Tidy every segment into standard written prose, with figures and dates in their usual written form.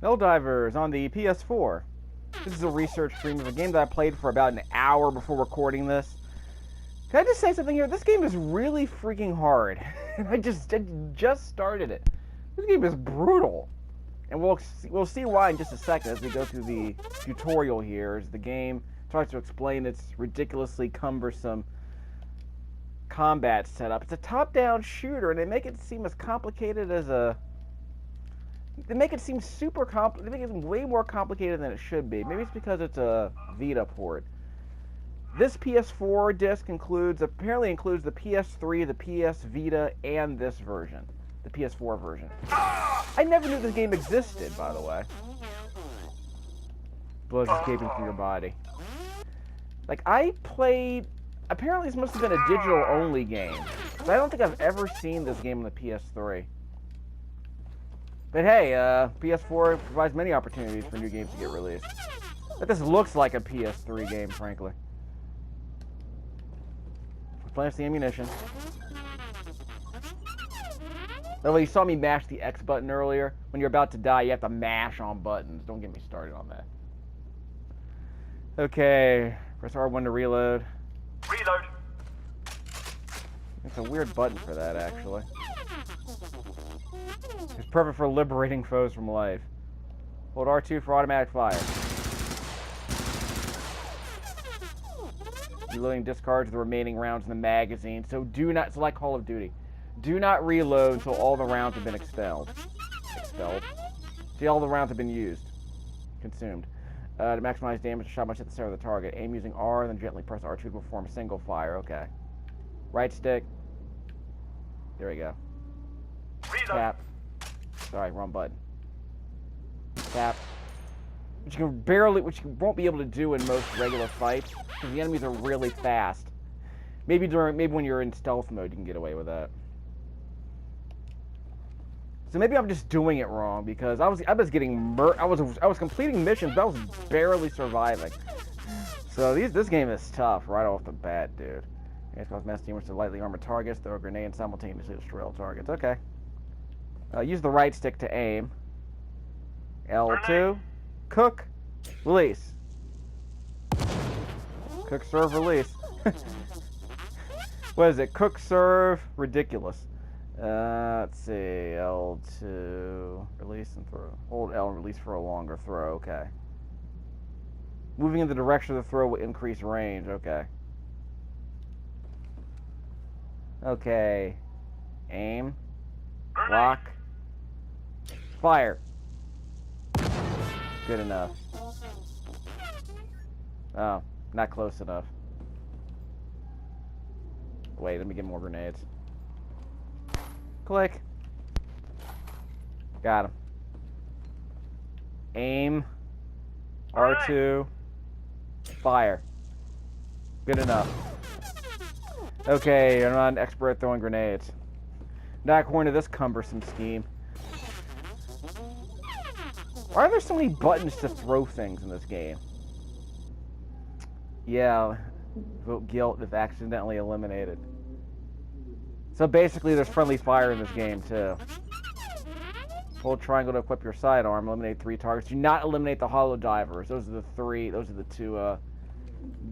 Helldivers on the PS4. This is a research stream of a game that I played for about an hour before recording this. Can I just say something here? This game is really freaking hard. I just started it. This game is brutal. And we'll see why in just a second as we go through the tutorial here, as the game tries to explain its ridiculously cumbersome combat setup. It's a top-down shooter, and they make it seem as complicated as a... They make it seem super complicated. They make it seem way more complicated than it should be. Maybe it's because it's a Vita port. This PS4 disc apparently includes the PS3, the PS Vita, and this version. The PS4 version. I never knew this game existed, by the way. Blood escaping from your body. Like, I played... Apparently this must have been a digital-only game. But I don't think I've ever seen this game on the PS3. But hey, PS4 provides many opportunities for new games to get released. But this looks like a PS3 game, frankly. Replenish the ammunition. Although you saw me mash the X button earlier. When you're about to die, you have to mash on buttons. Don't get me started on that. Okay, press R1 to reload. Reload. It's a weird button for that, actually. It's perfect for liberating foes from life. Hold R2 for automatic fire. Reloading discards the remaining rounds in the magazine, so do not, it's like Call of Duty. Do not reload until all the rounds have been expelled. See, all the rounds have been used. Consumed. To maximize damage, shot much at the center of the target. Aim using R, then gently press R2 to perform a single fire. Okay. Right stick. There we go. Reload. Tap. Sorry, wrong button. Tap. Which you won't be able to do in most regular fights, because the enemies are really fast. Maybe when you're in stealth mode, you can get away with that. So maybe I'm just doing it wrong, because I was completing missions, but I was barely surviving. So this game is tough right off the bat, dude. It's cause mass teamers to lightly armored targets, throw a grenade, and simultaneously destroy all targets. Okay. Use the right stick to aim. L2. Cook. Release. Cook, serve, release. What is it? Cook, serve, ridiculous. Let's see. L2. Release and throw. Hold L and release for a longer throw. Okay. Moving in the direction of the throw will increase range. Okay. Okay. Aim. Lock. Fire. Good enough. Oh, not close enough. Wait, let me get more grenades. Click. Got him. Aim. R2. Fire. Good enough. Okay, I'm not an expert at throwing grenades. Not according to this cumbersome scheme. Why are there so many buttons to throw things in this game? Yeah, vote guilt if accidentally eliminated. So basically there's friendly fire in this game too. Hold triangle to equip your sidearm, eliminate 3 targets. Do not eliminate the Helldivers. Those are the 2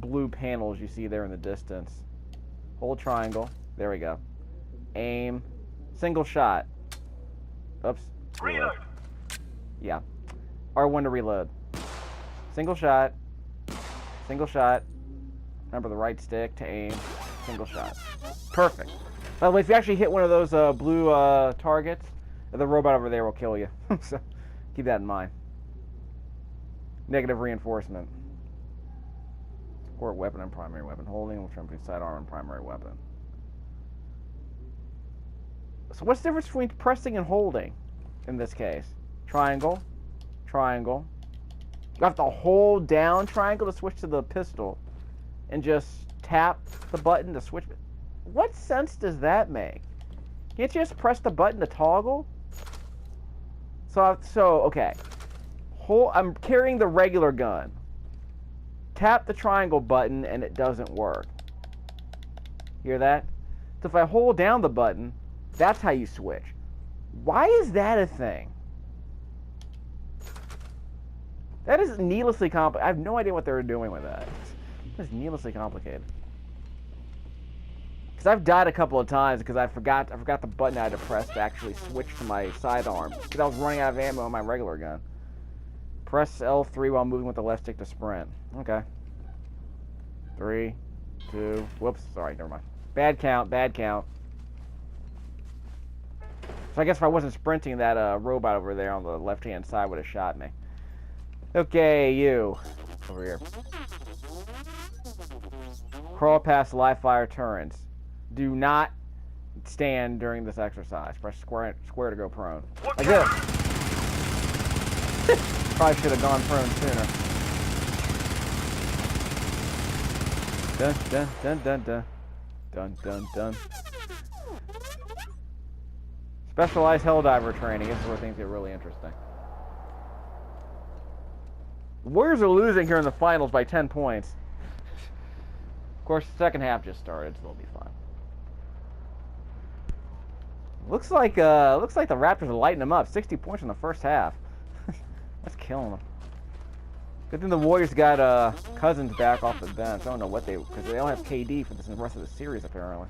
blue panels you see there in the distance. Hold triangle. There we go. Aim. Single shot. Oops. Reload. Yeah. R1 to reload. Single shot. Single shot. Remember the right stick to aim. Single shot. Perfect. By the way, if you actually hit one of those blue targets, the robot over there will kill you. So keep that in mind. Negative reinforcement. Support weapon and primary weapon. Holding will turn between sidearm and primary weapon. So what's the difference between pressing and holding in this case? Triangle. Triangle. You have to hold down triangle to switch to the pistol. And just tap the button to switch. What sense does that make? Can't you just press the button to toggle? So okay. I'm carrying the regular gun. Tap the triangle button and it doesn't work. Hear that? So if I hold down the button, that's how you switch. Why is that a thing? That is needlessly complicated. I have no idea what they were doing with that. It's needlessly complicated. Because I've died a couple of times because I forgot the button I had to press to actually switch to my sidearm. Because I was running out of ammo on my regular gun. Press L3 while moving with the left stick to sprint. Okay. 3, 2, whoops, sorry, never mind. Bad count, bad count. So I guess if I wasn't sprinting, that robot over there on the left-hand side would have shot me. Okay, you. Over here. Crawl past live fire turrets. Do not stand during this exercise. Press square to go prone. Like this. Probably should have gone prone sooner. Dun dun dun dun dun. Dun dun dun. Specialized Helldiver training. This is where things get really interesting. The Warriors are losing here in the finals by 10 points. Of course, the second half just started, so they'll be fine. Looks like the Raptors are lighting them up. 60 points in the first half. That's killing them. Good thing the Warriors got Cousins back off the bench. I don't know what because they don't have KD for the rest of the series apparently.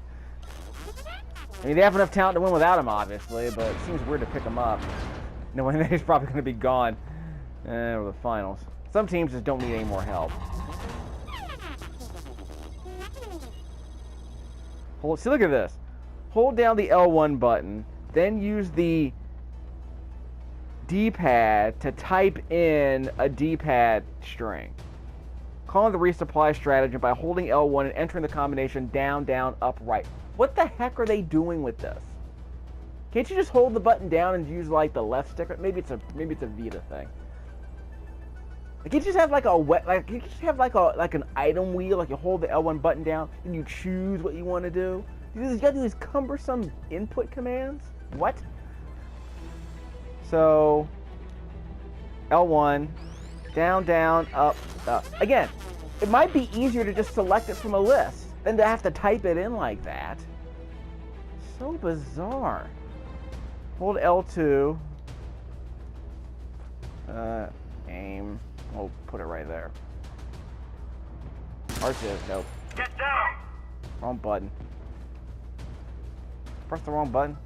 I mean, they have enough talent to win without him, obviously, but it seems weird to pick him up, knowing that he's probably going to be gone over the finals. Some teams just don't need any more help. See, look at this. Hold down the L1 button, then use the D-pad to type in a D-pad string. Calling the resupply strategy by holding L1 and entering the combination down, down, up, right. What the heck are they doing with this? Can't you just hold the button down and use like the left stick? Maybe it's a Vita thing. Like you just have like an item wheel, like you hold the L1 button down and you choose what you want to do. You gotta do these cumbersome input commands. What? So L1, down, down, up, up. Again, it might be easier to just select it from a list than to have to type it in like that. So bizarre. Hold L2. Aim. We'll put it right there. R2, nope. Get down! Wrong button. Press the wrong button.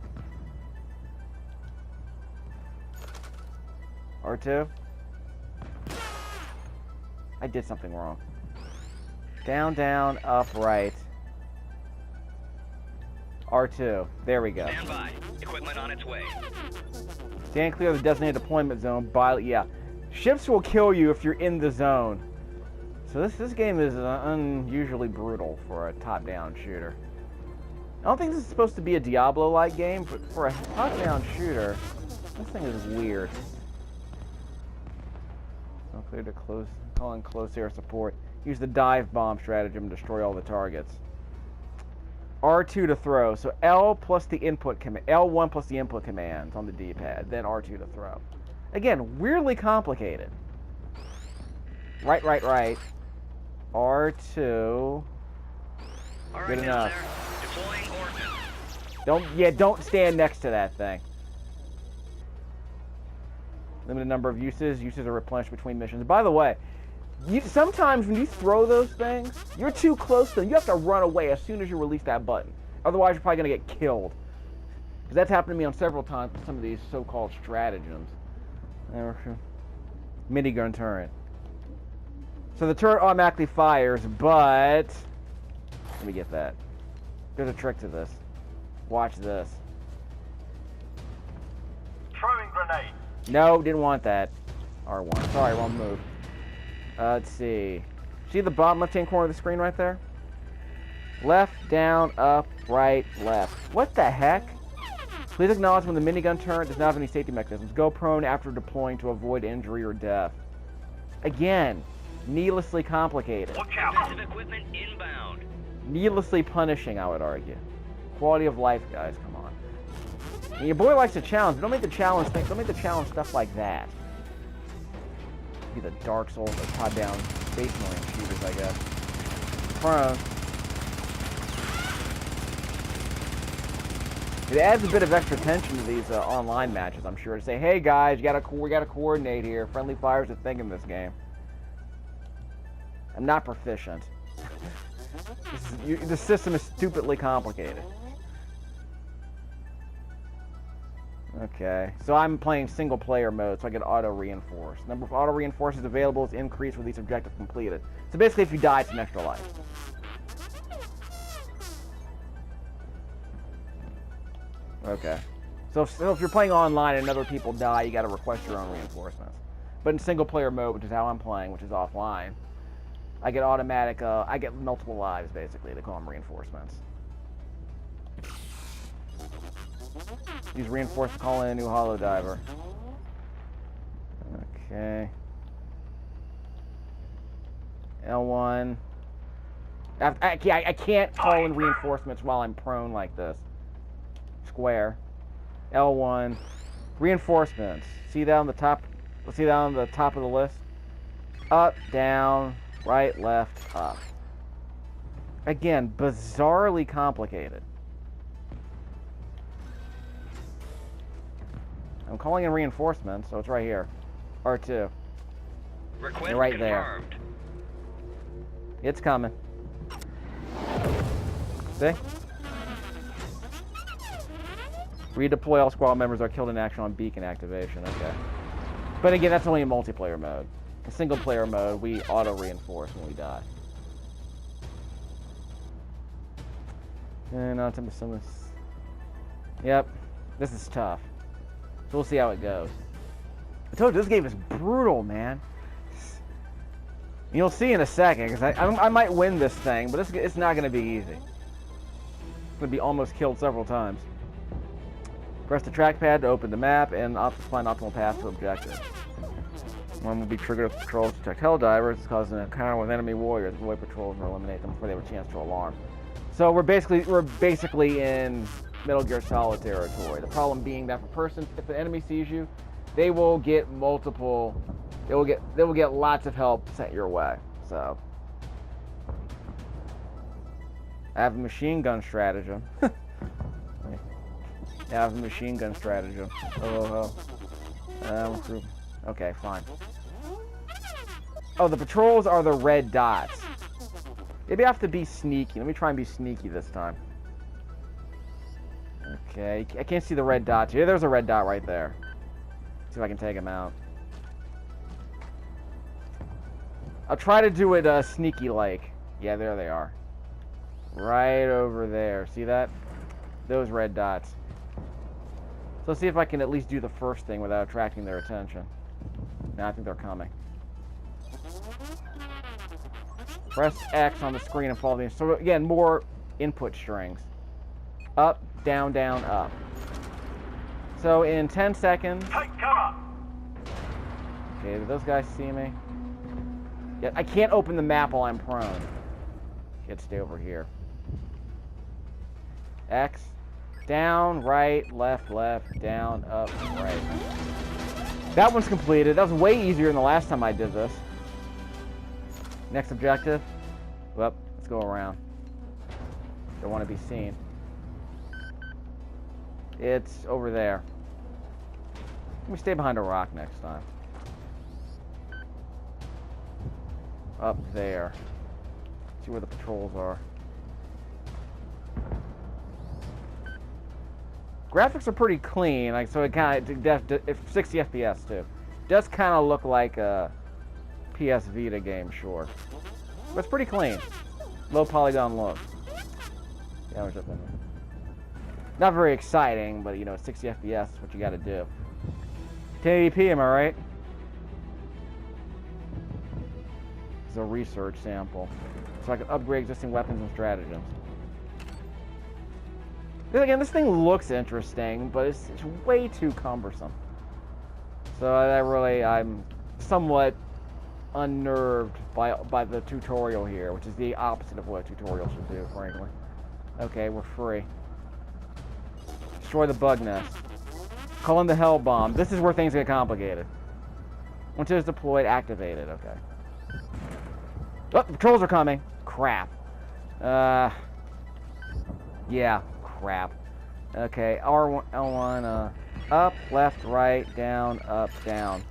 R2. I did something wrong. Down, down, up, right. R2. There we go. Stand by. Equipment on its way. Stand clear of the designated deployment zone. Yeah. Ships will kill you if you're in the zone. So this game is unusually brutal for a top-down shooter. I don't think this is supposed to be a Diablo-like game, but for a top-down shooter, this thing is weird. So clear to close. Call in close air support. Use the dive bomb stratagem to destroy all the targets. R2 to throw. So L plus the input command. L1 plus the input commands on the D-pad. Then R2 to throw. Again, weirdly complicated. Right, right, right. R2. Good enough. Don't stand next to that thing. Limited number of uses. Uses are replenished between missions. By the way, sometimes when you throw those things, you're too close to them. You have to run away as soon as you release that button. Otherwise, you're probably going to get killed. Because that's happened to me on several times with some of these so-called stratagems. Minigun turret. So the turret automatically fires, but... Let me get that. There's a trick to this. Watch this. Throwing grenade. No, didn't want that. R1. Sorry, wrong move. Let's see. See the bottom left-hand corner of the screen right there? Left, down, up, right, left. What the heck? Please acknowledge when the minigun turret does not have any safety mechanisms. Go prone after deploying to avoid injury or death. Again, needlessly complicated. Watch out! Defensive equipment inbound. Needlessly punishing, I would argue. Quality of life, guys, come on. And your boy likes to challenge, but don't make the challenge things. Don't make the challenge stuff like that. Be the Dark Souls or top-down Space Marine shooters, I guess. Prone. It adds a bit of extra tension to these online matches, I'm sure. To say, hey guys, we gotta coordinate here. Friendly fire's a thing in this game. I'm not proficient. The system is stupidly complicated. Okay, so I'm playing single player mode, so I get auto reinforce. Number of auto reinforces available is increased with each objective completed. So basically, if you die, it's an extra life. Okay. So if you're playing online and other people die, you gotta request your own reinforcements. But in single player mode, which is how I'm playing, which is offline, I get automatic, I get multiple lives, basically. They call them reinforcements. Use reinforced to call in a new Helldiver. Okay. L1. I can't call in reinforcements while I'm prone like this. Square. L1. Reinforcements. See that on the top? See that on the top of the list? Up, down, right, left, up. Again, bizarrely complicated. I'm calling in reinforcements, so it's right here. R2. Request They're right confirmed. there. It's coming. See? Redeploy all squad members are killed in action on beacon activation. Okay. But again, that's only in multiplayer mode. In single player mode, we auto-reinforce when we die. And on to some of this. Yep. This is tough. So we'll see how it goes. I told you, this game is brutal, man. You'll see in a second, because I might win this thing, but it's not going to be easy. It's going to be almost killed several times. Press the trackpad to open the map and find optimal path to objective. One will be triggered if patrols detect Helldivers, causing an encounter with enemy warriors. Avoid patrols and eliminate them before they have a chance to alarm. So we're basically in Metal Gear Solid territory. The problem being that if an enemy sees you, they will get multiple. They will get lots of help sent your way. So I have a machine gun stratagem. I have a machine gun stratagem. Okay, fine. Oh, the patrols are the red dots. Maybe I have to be sneaky. Let me try and be sneaky this time. Okay, I can't see the red dots here. There's a red dot right there. See if I can take him out. I'll try to do it sneaky-like. Yeah, there they are. Right over there. See that? Those red dots. So let's see if I can at least do the first thing without attracting their attention. Now I think they're coming. Press X on the screen and follow the... So again, more input strings. Up, down, down, up. So in 10 seconds... Take cover! Okay, did those guys see me? Yeah, I can't open the map while I'm prone. You have to stay over here. X. Down, right, left, down, up, right. That one's completed. That was way easier than the last time I did this. Next objective. Well, let's go around. Don't want to be seen. It's over there. Let me stay behind a rock next time. Up there. See where the patrols are. Graphics are pretty clean, like so. It kind of 60 FPS too. Does kind of look like a PS Vita game, sure, but it's pretty clean. Low polygon look. Yeah, we're just not very exciting, but you know, 60 FPS is what you got to do. 1080p, am I right? It's a research sample, so I can upgrade existing weapons and stratagems. Again, this thing looks interesting, but it's way too cumbersome. So I'm somewhat unnerved by the tutorial here, which is the opposite of what a tutorial should do, frankly. Okay, we're free. Destroy the bug nest. Call in the hell bomb. This is where things get complicated. Once it is deployed, activate it. Okay. Oh, the patrols are coming. Crap. Yeah. Crap. Okay, R1, L1, up, left, right, down, up, down.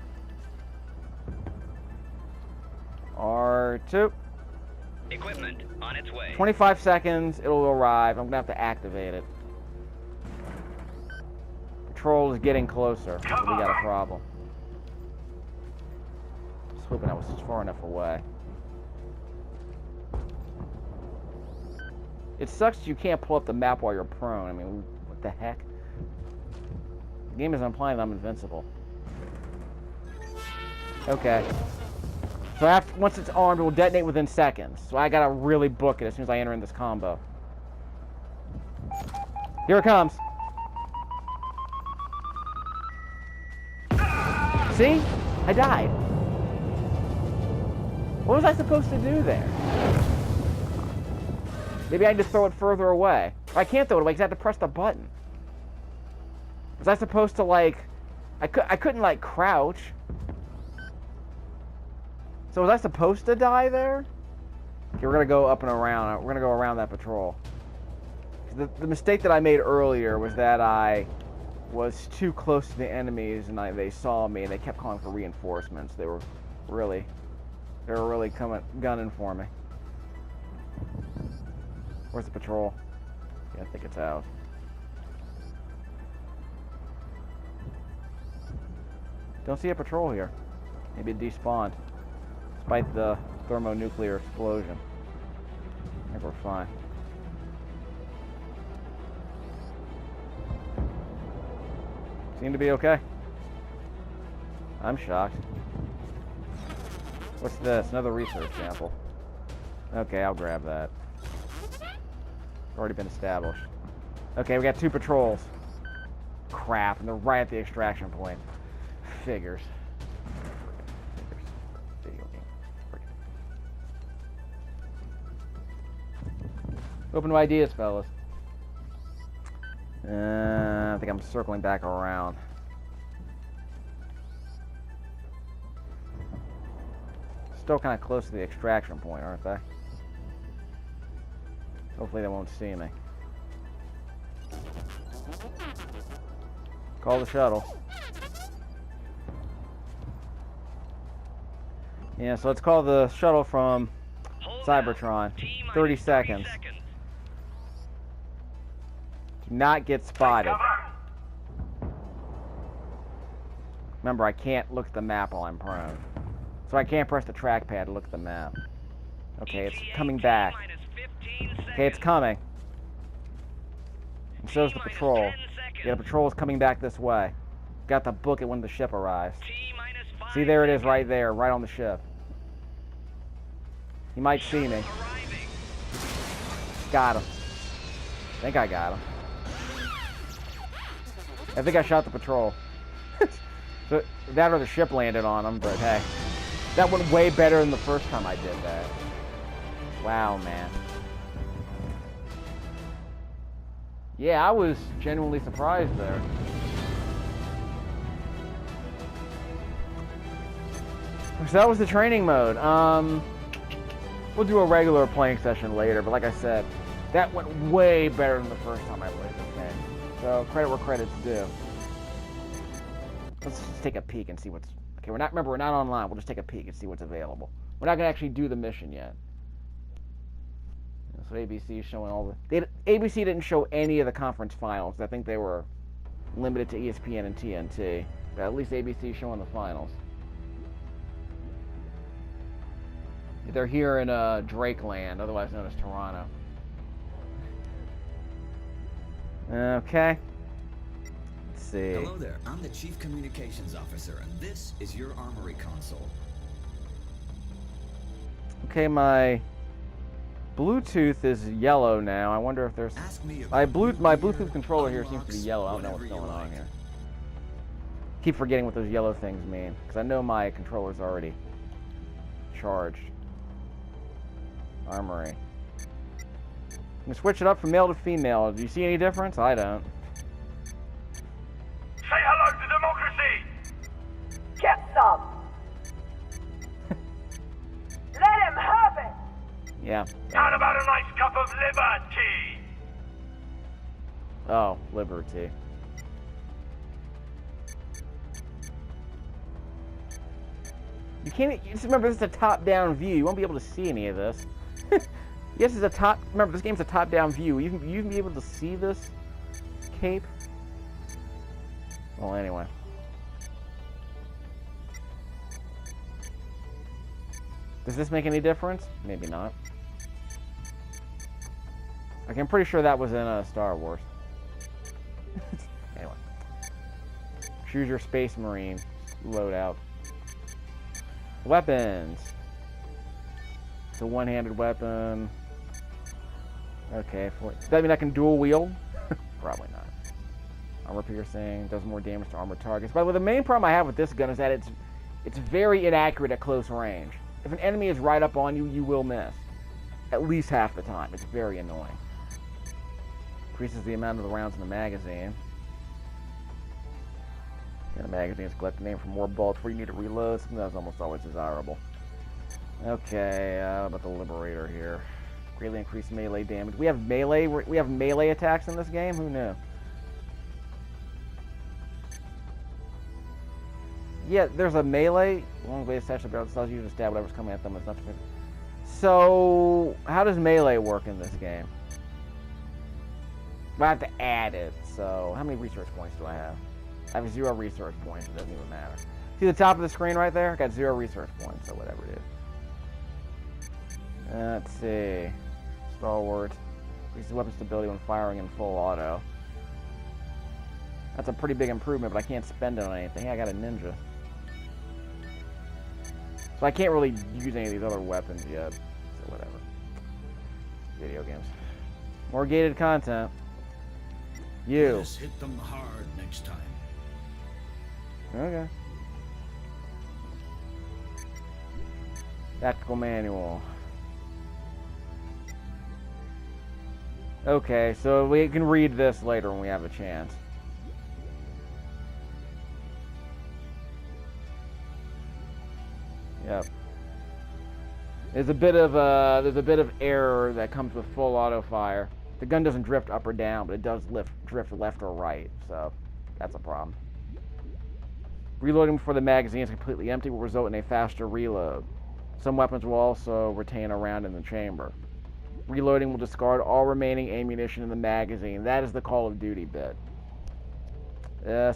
R2. Equipment on its way. 25 seconds, it'll arrive. I'm gonna have to activate it. Patrol is getting closer. So we got a problem. I was hoping I was far enough away. It sucks you can't pull up the map while you're prone. I mean, what the heck? The game is implying that I'm invincible. Okay. So after, once it's armed, it will detonate within seconds. So I gotta really book it as soon as I enter in this combo. Here it comes. See? I died. What was I supposed to do there? Maybe I just throw it further away. I can't throw it away because I have to press the button. Was I supposed to, like... I couldn't, like, crouch. So was I supposed to die there? Okay, we're going to go up and around. We're going to go around that patrol. The mistake that I made earlier was that I was too close to the enemies and they saw me and they kept calling for reinforcements. They were really gunning for me. Where's the patrol? Yeah, I think it's out. Don't see a patrol here. Maybe it despawned. Despite the thermonuclear explosion. I think we're fine. Seem to be okay. I'm shocked. What's this? Another research sample. Okay, I'll grab that. Already been established. Okay, we got 2 patrols. Crap, and they're right at the extraction point. Figures. Video game. Open to ideas, fellas. I think I'm circling back around. Still kind of close to the extraction point, aren't they? Hopefully they won't see me. Call the shuttle. Yeah, so let's call the shuttle from Cybertron. 30 seconds. Do not get spotted. Remember, I can't look at the map while I'm prone. So I can't press the trackpad to look at the map. Okay, it's coming back. Okay, it's coming. And so's the patrol. Yeah, the patrol is coming back this way. Got to book it when the ship arrives. See, there it is right there, right on the ship. He might see me. Got him. I think I got him. I think I shot the patrol. So that or the ship landed on him, but hey. That went way better than the first time I did that. Wow, man. Yeah, I was genuinely surprised there. So that was the training mode. We'll do a regular playing session later, but like I said, that went way better than the first time I played this game. So credit where credit's due. Let's just take a peek and see what's... Okay, we're not online. We'll just take a peek and see what's available. We're not going to actually do the mission yet. So ABC is showing all the... ABC didn't show any of the conference finals. I think they were limited to ESPN and TNT. But at least ABC is showing the finals. They're here in Drakeland, otherwise known as Toronto. Okay. Let's see. Hello there. I'm the Chief Communications Officer, and this is your armory console. Okay, my Bluetooth is yellow now. I wonder if there's... My Bluetooth controller here seems to be yellow. I don't know what's going on here. Keep forgetting what those yellow things mean, because I know my controller's already charged. Armory. I'm gonna switch it up from male to female. Do you see any difference? I don't. Say hello to democracy! Get some! Let him have it! Yeah. How about a nice cup of liberty? Oh, Liberty. You can't, just remember this is a top-down view. You won't be able to see any of this. Yes, it's a top, remember this game's a top-down view. You can be able to see this cape? Well, anyway. Does this make any difference? Maybe not. Okay, I'm pretty sure that was in Star Wars. Anyway. Choose your Space Marine loadout. Weapons. It's a one-handed weapon. Okay, does that mean I can dual wield? Probably not. Armor piercing, does more damage to armored targets. By the way, the main problem I have with this gun is that it's very inaccurate at close range. If an enemy is right up on you, you will miss. At least half the time. It's very annoying. Increases the amount of the rounds in the magazine. And the magazines collect the name for more bullets where you need to reload. Something that's almost always desirable. Okay, how about the Liberator here? Greatly increased melee damage. We have melee attacks in this game? Who knew? Yeah, there's a melee. Long way attached to barrel allows you to stab whatever's coming at them. It's not. So, how does melee work in this game? I have to add it. So, how many research points do I have? I have 0 research points. It doesn't even matter. See the top of the screen right there? I got 0 research points, so whatever it is. Let's see. Stalwart. Increases weapon stability when firing in full auto. That's a pretty big improvement, but I can't spend it on anything. I got a ninja. So I can't really use any of these other weapons yet. So whatever. Video games. More gated content. You. Let's hit them hard next time. Okay. Tactical manual. Okay, so we can read this later when we have a chance. Yep. There's a bit of error that comes with full auto fire. The gun doesn't drift up or down, but it does drift left or right, so that's a problem. Reloading before the magazine is completely empty will result in a faster reload. Some weapons will also retain a round in the chamber. Reloading will discard all remaining ammunition in the magazine. That is the Call of Duty bit.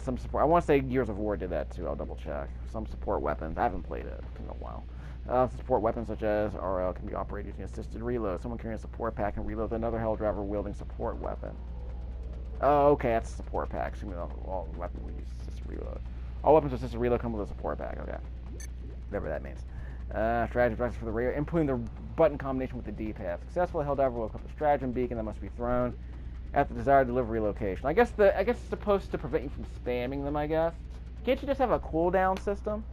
Some support. I want to say Gears of War did that too. I'll double check. Some support weapons. I haven't played it in a while. Support weapons such as RL can be operated using assisted reload. Someone carrying a support pack can reload another Helldriver wielding support weapon. Oh, okay, that's a support pack. So all weapons will use assisted reload. All weapons with assisted reload come with a support pack. Okay, whatever that means. Strategy directions for the radio. Inputting the button combination with the D-pad. Successful Helldiver will equip a stratagem beacon that must be thrown at the desired delivery location. I guess it's supposed to prevent you from spamming them, I guess. Can't you just have a cooldown system?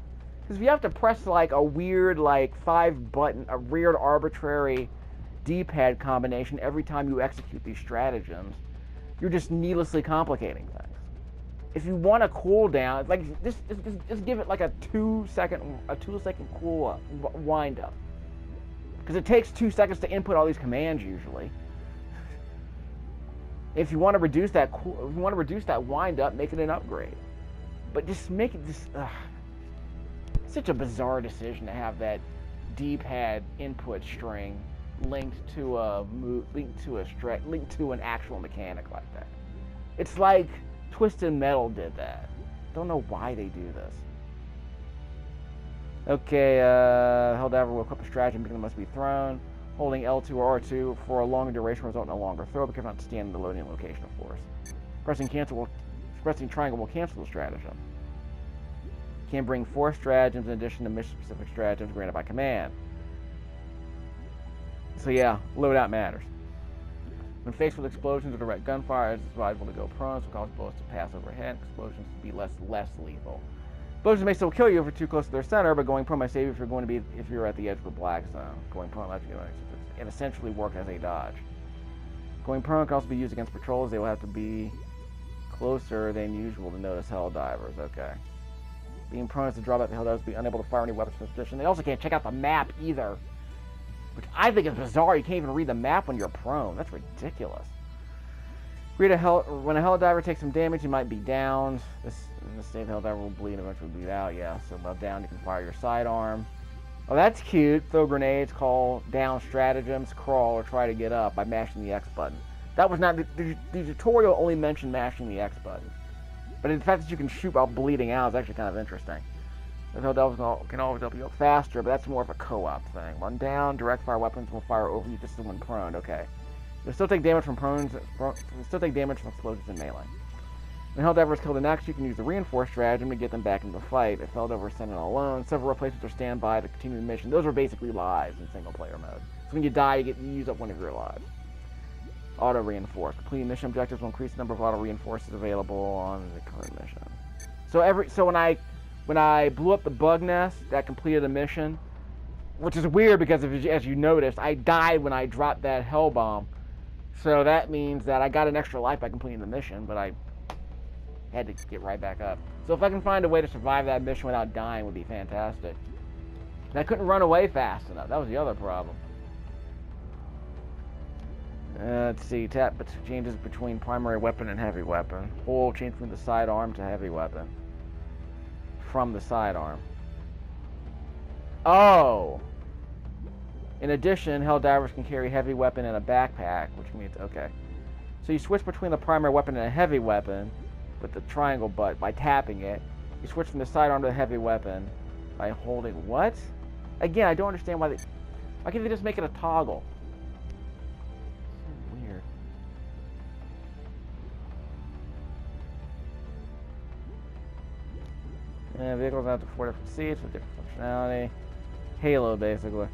Because if you have to press like a weird like 5-button, a weird arbitrary D-pad combination every time you execute these stratagems, you're just needlessly complicating things. If you want a cooldown, like just give it like a 2-second cool wind up. Because it takes 2 seconds to input all these commands usually. If you want to reduce that wind up, make it an upgrade. But just make it just such a bizarre decision to have that D-pad input string linked to an actual mechanic like that. It's like Twisted Metal did that. Don't know why they do this. Okay, Helldiver will equip a stratagem beacon that must be thrown. Holding L2 or R2 for a longer duration will result in a longer throw because not stand in the loading location, of course. Pressing triangle will cancel the stratagem. Can bring 4 stratagems in addition to mission-specific stratagems granted by command. So yeah, loadout matters. When faced with explosions or direct gunfire, it's advisable to go prone, so cause bullets to pass overhead. Explosions to be less lethal. Explosions may still kill you if you're too close to their center, but going prone might save you if you're at the edge of the black zone. Going prone allows you to and essentially work as a dodge. Going prone can also be used against patrols. They will have to be closer than usual to notice Helldivers. Okay. Being prone is the drawback. The Helldivers will be unable to fire any weapons from this position. They also can't check out the map either, which I think is bizarre. You can't even read the map when you're prone. That's ridiculous. When a Helldiver takes some damage, he might be downed. In this state, Helldiver will bleed and eventually bleed out. Yeah, so while down, you can fire your sidearm. Oh, that's cute. Throw grenades, call down stratagems, crawl, or try to get up by mashing the X button. That was not... The tutorial only mentioned mashing the X button. But the fact that you can shoot while bleeding out is actually kind of interesting. The Helldivers can always help you go faster, but that's more of a co-op thing. When down, direct fire weapons will fire over you just when prone. Okay. You'll still take damage from prones. You'll still take damage from explosions in melee. When Helldivers kill the next, you can use the reinforced stratagem to get them back into the fight. If Helldivers send it alone, several replacements are standby to continue the mission. Those are basically lives in single-player mode. So when you die, you use up one of your lives. Auto reinforce. Completing mission objectives will increase the number of auto reinforces available on the current mission. So when I blew up the bug nest, that completed a mission, which is weird because as you noticed, I died when I dropped that hell bomb. So that means that I got an extra life by completing the mission, but I had to get right back up. So if I can find a way to survive that mission without dying, would be fantastic. And I couldn't run away fast enough. That was the other problem. Let's see. Tap changes between primary weapon and heavy weapon. Hold change from the sidearm to heavy weapon. From the sidearm. Oh! In addition, Helldivers can carry heavy weapon in a backpack, which means, okay. So you switch between the primary weapon and a heavy weapon with the triangle butt by tapping it. You switch from the sidearm to the heavy weapon by holding, what? Again, I don't understand why can't they just make it a toggle? So weird. And vehicles have up to 4 different seats with different functionality. Halo, basically.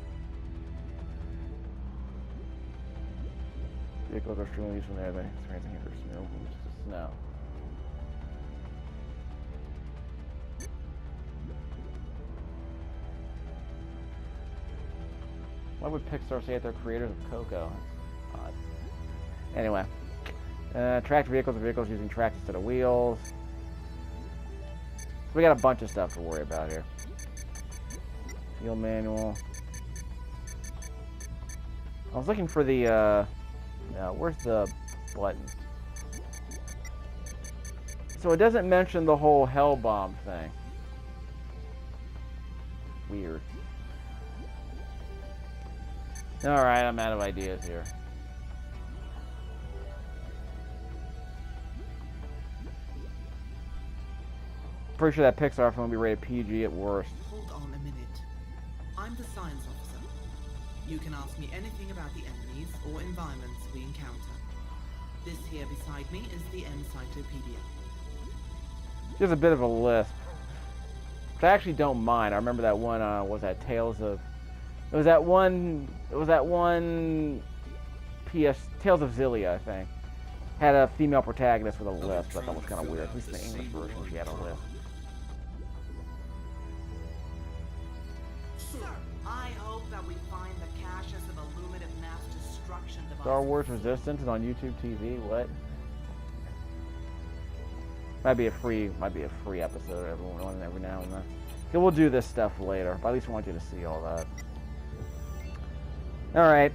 Vehicles are extremely useful there. They experiencing here for snow. Why would Pixar say that they're creators of Coco? That's odd. Anyway. Tracked vehicles are vehicles using tracks instead of wheels. So we got a bunch of stuff to worry about here. Fuel manual. I was looking for the, no, where's the button? So it doesn't mention the whole hell bomb thing. Weird. Alright, I'm out of ideas here. Pretty sure that Pixar film will be rated PG at worst. Hold on a minute. I'm the science officer. You can ask me anything about the enemies or environments we encounter. This here beside me is the encyclopedia. There's a bit of a lisp. Which I actually don't mind. I remember that one, was that Tales of... It was that one Tales of Zillia, I think. Had a female protagonist with a lisp, but that was kind of weird. At least in the English version, she had a lisp. Sir, I hope that we find the caches of illuminative mass destruction devices. Star Wars Resistance is on YouTube TV. What? Might be a free episode every now and then. Okay, we'll do this stuff later, but at least I want you to see all that. Alright,